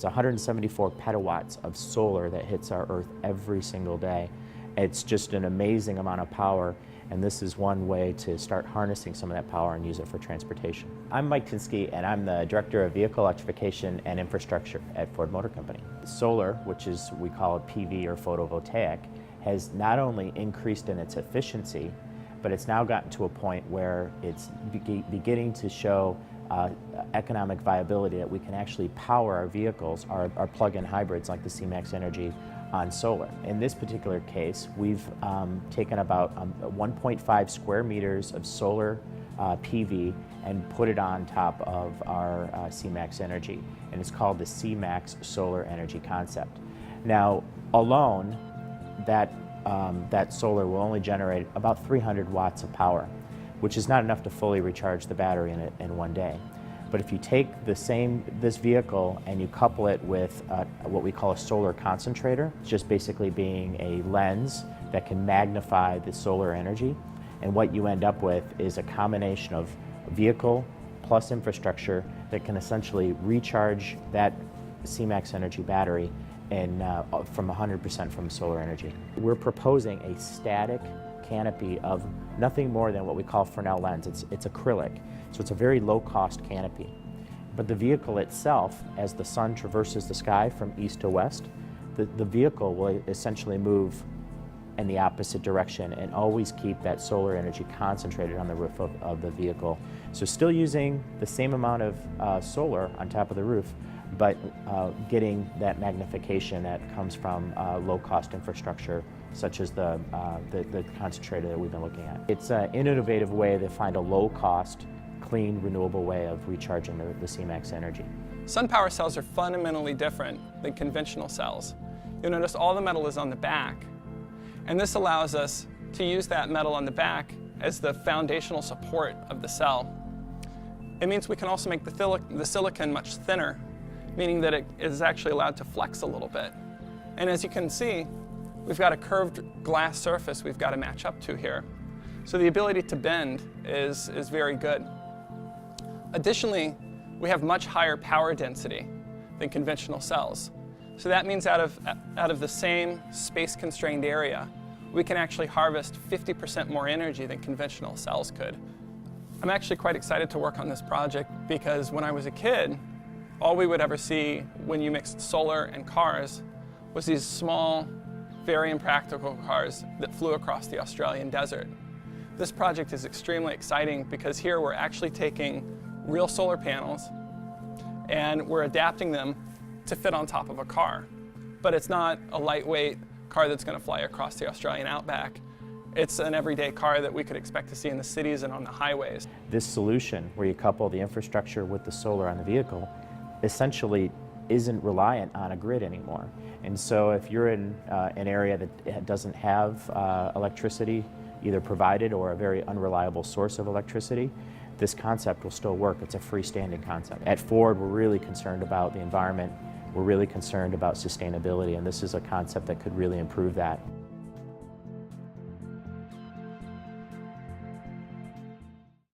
It's 174 petawatts of solar that hits our Earth every single day. It's just an amazing amount of power, and this is one way to start harnessing some of that power and use it for transportation. I'm Mike Tinsky, and I'm the Director of Vehicle Electrification and Infrastructure at Ford Motor Company. Solar, which is, we call it PV or photovoltaic, has not only increased in its efficiency, but it's now gotten to a point where it's beginning to show economic viability, that we can actually power our vehicles, our plug-in hybrids like the C-Max Energy, on solar. In this particular case, we've taken about 1.5 square meters of solar PV and put it on top of our C-Max Energy, and it's called the C-Max Solar Energy Concept. Now, alone, that solar will only generate about 300 watts of power, which is not enough to fully recharge the battery in one day. But if you take this vehicle and you couple it with what we call a solar concentrator, just basically being a lens that can magnify the solar energy, and what you end up with is a combination of vehicle plus infrastructure that can essentially recharge that C-Max Energy battery from 100% from solar energy. We're proposing a static canopy of nothing more than what we call Fresnel lens. It's acrylic, so it's a very low-cost canopy. But the vehicle itself, as the sun traverses the sky from east to west, the vehicle will essentially move in the opposite direction and always keep that solar energy concentrated on the roof of the vehicle. So still using the same amount of solar on top of the roof, but getting that magnification that comes from low-cost infrastructure, such as the concentrator that we've been looking at. It's an innovative way to find a low-cost, clean, renewable way of recharging the C-Max Energy. SunPower cells are fundamentally different than conventional cells. You'll notice all the metal is on the back, and this allows us to use that metal on the back as the foundational support of the cell. It means we can also make the silicon much thinner, meaning that it is actually allowed to flex a little bit. And as you can see, we've got a curved glass surface we've got to match up to here. So the ability to bend is very good. Additionally, we have much higher power density than conventional cells. So that means out of the same space-constrained area, we can actually harvest 50% more energy than conventional cells could. I'm actually quite excited to work on this project because when I was a kid, all we would ever see when you mixed solar and cars was these small, very impractical cars that flew across the Australian desert. This project is extremely exciting because here we're actually taking real solar panels and we're adapting them to fit on top of a car. But it's not a lightweight car that's going to fly across the Australian outback. It's an everyday car that we could expect to see in the cities and on the highways. This solution, where you couple the infrastructure with the solar on the vehicle, essentially isn't reliant on a grid anymore. And so if you're in an area that doesn't have electricity either provided or a very unreliable source of electricity, this concept will still work. It's a freestanding concept. At Ford, we're really concerned about the environment. We're really concerned about sustainability, and this is a concept that could really improve that.